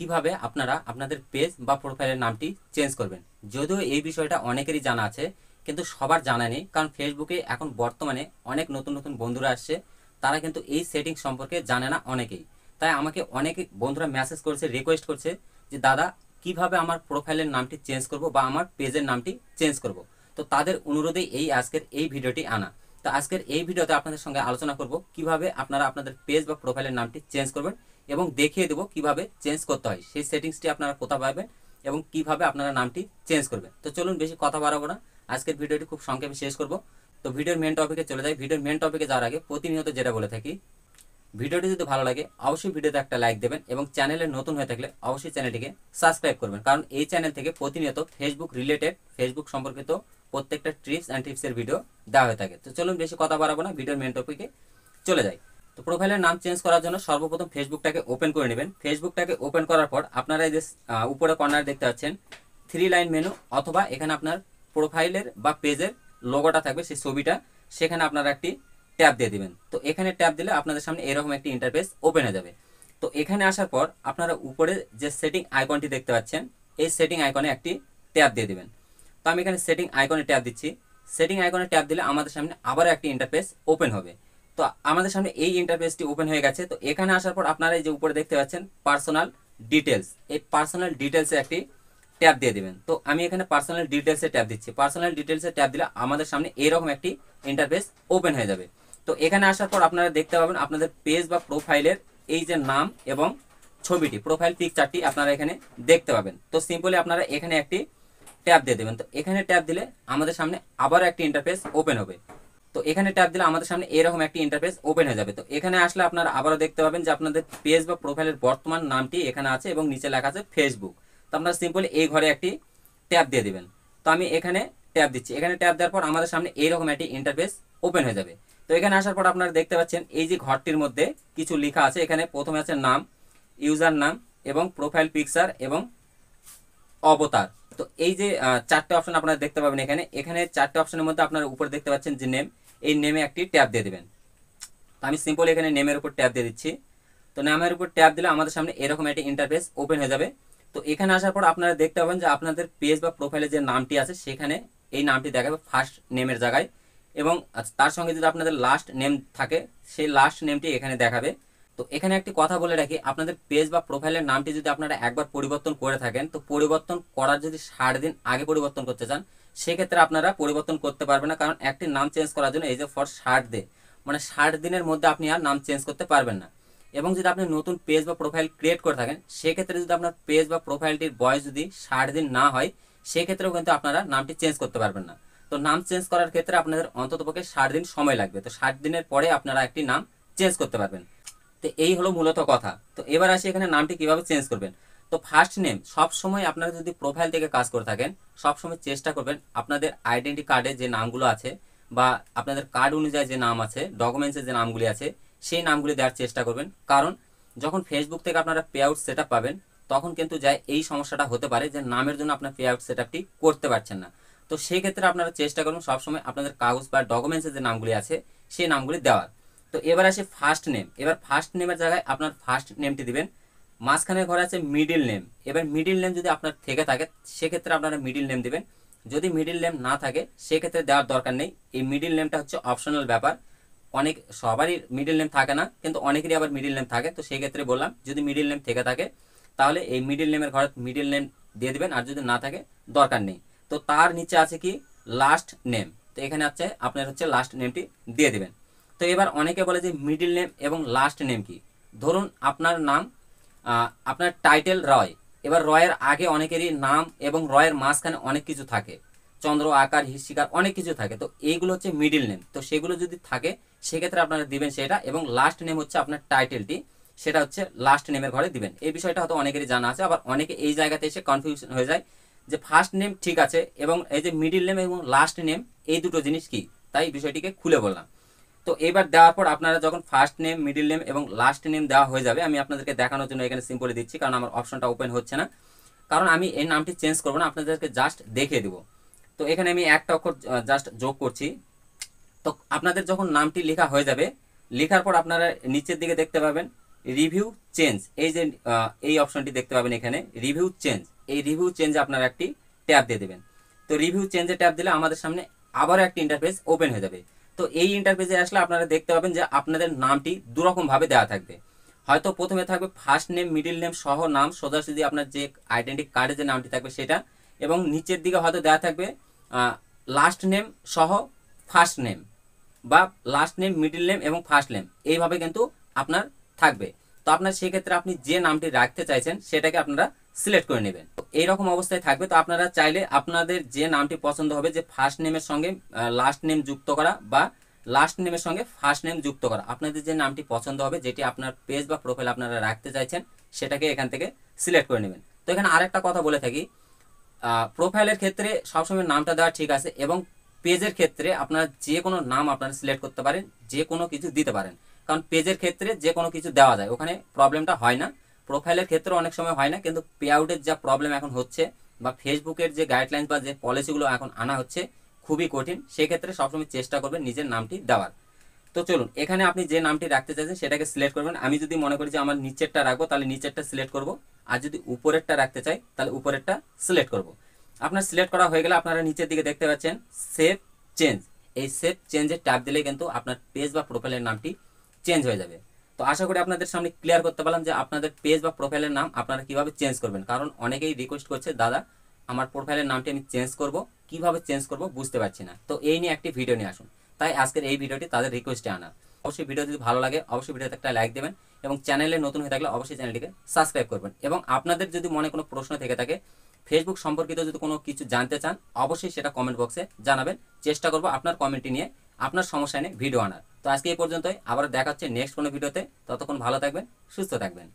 কিভাবে আপনারা আপনাদের পেজ বা প্রোফাইলের নামটি চেঞ্জ করবেন। যদিও এই বিষয়টা অনেকেরই জানা আছে, কিন্তু সবার জানা নেই, কারণ ফেসবুকে এখন বর্তমানে অনেক নতুন নতুন বন্ধুরা আসছে, তারা কিন্তু এই সেটিংস সম্পর্কে জানে না অনেকেই। তাই আমাকে অনেক বন্ধুরা মেসেজ করছে, রিকোয়েস্ট করছে যে দাদা কিভাবে আমার প্রোফাইলের নামটি চেঞ্জ করব বা আমার পেজের নামটি চেঞ্জ করব। তো তাদের অনুরোধেই আজকের এই ভিডিওটি আনা। তো আজকের এই ভিডিওতে আপনাদের সঙ্গে আলোচনা করব কিভাবে আপনারা আপনাদের পেজ বা প্রোফাইলের নামটি চেঞ্জ করবেন এবং দেখিয়ে দেবো কিভাবে চেঞ্জ করতে হয়, সেই সেটিংসটি আপনারা কোথায় পাবেন এবং কিভাবে আপনারা নামটি চেঞ্জ করবেন। তো চলুন বেশি কথা বাড়াবো না, আজকের ভিডিওটি খুব সংক্ষেপে শেষ করব। তো ভিডিওর মেন টপিকে চলে যাই। ভিডিওর মেন টপিকে যাওয়ার আগে প্রতিনিয়ত যেটা বলে থাকি, ভিডিওটি যদি ভালো লাগে অবশ্যই ভিডিওতে একটা লাইক দেবেন এবং চ্যানেলে নতুন হয়ে থাকলে অবশ্যই চ্যানেলটিকে সাবস্ক্রাইব করবেন, কারণ এই চ্যানেল থেকে প্রতিনিয়ত ফেসবুক রিলেটেড, ফেসবুক সম্পর্কিত প্রত্যেকটা টিপস অ্যান্ড টিপসের ভিডিও দেওয়া হয়ে থাকে। তো চলুন বেশি কথা বাড়াবো না, ভিডিওর মেন টপিকে চলে যাই। তো প্রোফাইলের নাম চেঞ্জ করার জন্য সর্বপ্রথম ফেসবুকটাকে ওপেন করে নেবেন। ফেসবুকটাকে ওপেন করার পর আপনারা এই যে উপরে কর্নার দেখতে পাচ্ছেন 3 লাইন মেনু, অথবা এখানে আপনার প্রোফাইলের বা পেজের লোগোটা থাকবে, সেই ছবিটা, সেখানে আপনারা একটি ট্যাব দিয়ে দিবেন। তো এখানে ট্যাব দিলে আপনাদের সামনে এরকম একটি ইন্টারফেস ওপেন হয়ে যাবে। তো এখানে আসার পর আপনারা উপরে যে সেটিং আইকনটি দেখতে পাচ্ছেন, এই সেটিং আইকনে একটি ট্যাব দিয়ে দিবেন। তো আমি এখানে সেটিং আইকনে ট্যাব দিচ্ছি। সেটিং আইকনে ট্যাব দিলে আমাদের সামনে আবার একটি ইন্টারফেস ওপেন হবে। তো আমাদের সামনে এই ইন্টারফেসটি ওপেন হয়ে গেছে। তো এখানে আসার পর আপনারা এই যে উপরে দেখতে পাচ্ছেন পার্সোনাল ডিটেলস, এই পার্সোনাল ডিটেলসে একটি ট্যাব দিয়ে দিবেন। তো আমি এখানে পার্সোনাল ডিটেলসে ট্যাব দিচ্ছি। পার্সোনাল ডিটেলসে ট্যাব দিলে আমাদের সামনে এরকম একটি ইন্টারফেস ওপেন হয়ে যাবে। তো এখানে আসার পর আপনারা দেখতে পাবেন আপনাদের পেজ বা প্রোফাইলের এই যে নাম এবং ছবিটি, প্রোফাইল পিকচারটি আপনারা এখানে দেখতে পাবেন। তো সিম্পলি আপনারা এখানে একটি ট্যাব দিয়ে দেবেন। তো এখানে ট্যাব দিলে আমাদের সামনে আবার একটি ইন্টারফেস ওপেন হবে। তো এখানে ট্যাব দিলে আমাদের সামনে এরকম একটি ইন্টারফেস ওপেন হয়ে যাবে। তো এখানে আসলে আপনারা আবারও দেখতে পাবেন যে আপনাদের পেজ বা প্রোফাইলের বর্তমান নামটি এখানে আছে এবং নিচে লেখা আছে ফেসবুক। তো আপনারা সিম্পলি এই ঘরে একটি ট্যাব দিয়ে দিবেন। তো আমি এখানে ট্যাব দিচ্ছি। এখানে ট্যাব দেওয়ার পর আমাদের সামনে এইরকম একটি ইন্টারফেস ওপেন হয়ে যাবে। তো এখানে আসার পর আপনারা দেখতে পাচ্ছেন এই যে ঘরটির মধ্যে কিছু লেখা আছে। এখানে প্রথমে আছে নাম, ইউজার নাম এবং প্রোফাইল পিকচার এবং অবতার। তো এই যে চারটে অপশন আপনারা দেখতে পাবেন এখানে, এখানে চারটে অপশনের মধ্যে আপনারা উপরে দেখতে পাচ্ছেন যে নেম, এই নেমে একটি ট্যাব দিয়ে দেবেন। তো আমি সিম্পল এখানে নেমের উপর ট্যাব দিয়ে দিচ্ছি। তো নামের উপর ট্যাব দিলে আমাদের সামনে এরকম একটি ইন্টারফেস ওপেন হয়ে যাবে। তো এখানে আসার পর আপনারা দেখতে পাবেন যে আপনাদের পেজ বা প্রোফাইলে যে নামটি আছে সেখানে এই নামটি দেখাবে ফার্স্ট নেমের জায়গায়, এবং তার সঙ্গে যদি আপনাদের লাস্ট নেম থাকে সেই লাস্ট নেমটি এখানে দেখাবে। তো এখানে একটি কথা বলে রাখি, আপনাদের পেজ বা প্রোফাইলের নামটি যদি আপনারা একবার পরিবর্তন করে থাকেন, তো পরিবর্তন করার যদি 60 দিন আগে পরিবর্তন করতে চান, সেক্ষেত্রে আপনারা পরিবর্তন করতে পারবেন না, কারণ একটি নাম চেঞ্জ করার জন্য এই যে ফর 60 ডে, মানে 60 দিনের মধ্যে আপনি আর নাম চেঞ্জ করতে পারবেন না। এবং যদি আপনি নতুন পেজ বা প্রোফাইল ক্রিয়েট করে থাকেন, সেক্ষেত্রে যদি আপনার পেজ বা প্রোফাইলটির বয়স যদি 60 দিন না হয়, সেক্ষেত্রেও কিন্তু আপনারা নামটি চেঞ্জ করতে পারবেন না। তো নাম চেঞ্জ করার ক্ষেত্রে আপনাদের অন্ততপক্ষে 60 দিন সময় লাগবে। তো 60 দিনের পরে আপনারা একটি নাম চেঞ্জ করতে পারবেন। তো এই হলো মূলত কথা। তো এবার আসি এখানে নামটি কিভাবে চেঞ্জ করবেন। তো ফার্স্ট নেম সবসময় আপনারা যদি প্রোফাইল থেকে কাজ করে থাকেন, সবসময় চেষ্টা করবেন আপনাদের আইডেন্টি কার্ডে যে নামগুলো আছে বা আপনাদের কার্ড অনুযায়ী যে নাম আছে, ডকুমেন্টসে যে নামগুলি আছে, সেই নামগুলি দেওয়ার চেষ্টা করবেন। কারণ যখন ফেসবুক থেকে আপনারা পে আউট সেট পাবেন, তখন কিন্তু যায় এই সমস্যাটা হতে পারে যে নামের জন্য আপনার পে আউট সেট করতে পারছেন না। তো সেই ক্ষেত্রে আপনারা চেষ্টা করুন সবসময় আপনাদের কাগজ বা ডকুমেন্টসে যে নামগুলি আছে সেই নামগুলি দেওয়ার। তো এবার আসে ফার্স্ট নেম। এবার ফার্স্ট নেমের জায়গায় আপনার ফার্স্ট নেমটি দিবেন। মাঝখানে ঘরে আছে মিডিল নেম। এবার মিডিল নেম যদি আপনার থেকে থাকে, সেক্ষেত্রে আপনারা মিডিল নেম দিবেন। যদি মিডিল নেম না থাকে, সেক্ষেত্রে দেওয়ার দরকার নেই। এই মিডিল নেমটা হচ্ছে অপশনাল ব্যাপার। অনেক সবারই মিডিল নেম থাকে না, কিন্তু অনেকেরই আবার মিডিল নেম থাকে। তো সেই ক্ষেত্রে বললাম যদি মিডিল নেম থেকে থাকে, তাহলে এই মিডিল নেমের ঘরে মিডিল নেম দিয়ে দিবেন, আর যদি না থাকে দরকার নেই। তো তার নিচে আছে কি লাস্ট নেম। তো এখানে আছে আপনার হচ্ছে লাস্ট নেমটি দিয়ে দিবেন। তো এবার অনেকে বলে যে মিডিল নেম এবং লাস্ট নেম কি। ধরুন আপনার নাম, আপনার টাইটেল রয়। এবার রয়ের আগে অনেকেরই নাম এবং রয়ের মাঝখানে অনেক কিছু থাকে, চন্দ্র, আকার, হিসিকার, অনেক কিছু থাকে। তো এইগুলো হচ্ছে মিডিল নেম। তো সেগুলো যদি থাকে, সেক্ষেত্রে আপনারা দিবেন সেটা, এবং লাস্ট নেম হচ্ছে আপনার টাইটেলটি, সেটা হচ্ছে লাস্ট নেমের ঘরে দিবেন। এই বিষয়টা হয়তো অনেকেরই জানা আছে। আবার অনেকে এই জায়গাতে এসে কনফিউশন হয়ে যায় যে ফার্স্ট নেম ঠিক আছে এবং এই যে মিডিল নেম এবং লাস্ট নেম এই দুটো জিনিস কি, তাই বিষয়টিকে খুলে বললাম। তো এবার দেওয়ার পর আপনারা যখন ফার্স্ট নেম, মিডিল নেম এবং লাস্ট নেম দেওয়া হয়ে যাবে, আমি আপনাদেরকে দেখানোর জন্য এখানে সিম্পলি দিচ্ছি, কারণ আমার অপশনটা ওপেন হচ্ছে না, কারণ আমি এই নামটি চেঞ্জ করবো না, আপনাদেরকে জাস্ট দেখিয়ে দেবো। তো এখানে আমি একটা অক্ষর জাস্ট যোগ করছি। তো আপনাদের যখন নামটি লেখা হয়ে যাবে, লেখার পর আপনারা নিচের দিকে দেখতে পাবেন রিভিউ চেঞ্জ, এই যে এই অপশনটি দেখতে পাবেন এখানে রিভিউ চেঞ্জ, এই রিভিউ চেঞ্জে আপনারা একটি ট্যাব দিয়ে দেবেন। তো রিভিউ চেঞ্জে ট্যাব দিলে আমাদের সামনে আবারও একটি ইন্টারফেস ওপেন হয়ে যাবে। তো এই ইন্টারফেসে আসলে আপনারা দেখতে পাবেন যে আপনাদের নামটি দুরকমভাবে দেওয়া থাকবে। হয়তো প্রথমে থাকবে ফার্স্ট নেম মিডিল নেম সহ নাম সোজাসুজি আপনার যে আইডেন্টি কার্ডে যে নামটি থাকবে সেটা, এবং নিচের দিকে হয়তো দেওয়া থাকবে লাস্ট নেম সহ ফার্স্ট নেম, বা লাস্ট নেম মিডিল নেম এবং ফার্স্ট নেম, এইভাবে কিন্তু আপনার থাকবে। তো আপনার সেক্ষেত্রে আপনি যে নামটি রাখতে চাইছেন সেটাকে আপনারা সিলেক্ট করে নেবেন। এইরকম অবস্থায় থাকবে। তো আপনারা চাইলে আপনাদের যে নামটি পছন্দ হবে, যে ফার্স্ট নেমের সঙ্গে লাস্ট নেম যুক্ত করা বা লাস্ট নেমের সঙ্গে ফার্স্ট নেম যুক্ত করা, আপনাদের যে নামটি পছন্দ হবে, যেটি আপনার পেজ বা প্রোফাইল আপনারা রাখতে চাইছেন, সেটাকে এখান থেকে সিলেক্ট করে নেবেন। তো এখানে আরেকটা কথা বলে থাকি, প্রোফাইলের ক্ষেত্রে সবসময় নামটা দেওয়া ঠিক আছে, এবং পেজের ক্ষেত্রে আপনারা যে কোনো নাম আপনারা সিলেক্ট করতে পারেন, যে কোনো কিছু দিতে পারেন। কারণ পেজের ক্ষেত্রে যে কোনো কিছু দেওয়া যায়, ওখানে প্রবলেমটা হয় না। প্রোফাইলের ক্ষেত্রে অনেক সময় হয় না, কিন্তু পে আউটের যা প্রবলেম এখন হচ্ছে, বা ফেসবুকের যে গাইডলাইন বা যে পলিসিগুলো এখন আনা হচ্ছে খুবই কঠিন, সেক্ষেত্রে সবসময় চেষ্টা করবেন নিজের নামটি দেওয়ার। তো চলুন, এখানে আপনি যে নামটি রাখতে চাইছেন সেটাকে সিলেক্ট করবেন। আমি যদি মনে করি যে আমার নিচেরটা রাখবো, তাহলে নিচেরটা সিলেক্ট করব, আর যদি উপরেরটা রাখতে চাই তাহলে উপরেরটা সিলেক্ট করব। আপনার সিলেক্ট করা হয়ে গেলে আপনারা নিচের দিকে দেখতে পাচ্ছেন সেভ চেঞ্জ, এই সেভ চেঞ্জের ট্যাব দিলে কিন্তু আপনার পেজ বা প্রোফাইলের নামটি চেঞ্জ হয়ে যাবে। তো আশা করি আপনাদের সামনে ক্লিয়ার করতে পারলাম যে আপনাদের পেজ বা প্রোফাইলের নাম আপনারা কিভাবে চেঞ্জ করবেন। কারণ অনেকেই রিকোয়েস্ট করছে, দাদা আমার প্রোফাইলের নামটি আমি চেঞ্জ করব, কিভাবে চেঞ্জ করব বুঝতে পারছি না, তো এই নিয়ে একটি ভিডিও নিয়ে আসুন। তাই আজকের এই ভিডিওটি তাদের রিকোয়েস্টে আনা। অবশ্যই ভিডিও যদি ভালো লাগে অবশ্যই ভিডিওতে একটা লাইক দেবেন, এবং চ্যানেলে নতুন হয়ে থাকলে অবশ্যই চ্যানেলটিকে সাবস্ক্রাইব করবেন। এবং আপনাদের যদি মনে কোনো প্রশ্ন থেকে থাকে, ফেসবুক সম্পর্কিত যদি কোনো কিছু জানতে চান, অবশ্যই সেটা কমেন্ট বক্সে জানাবেন। চেষ্টা করব আপনার কমেন্টটি নিয়ে আপনার সমস্যা নিয়ে ভিডিও আনার। তো আজকে এই পর্যন্তই, আবার দেখা হচ্ছে নেক্সট কোনো ভিডিওতে। ততক্ষণ ভালো থাকবেন, সুস্থ থাকবেন।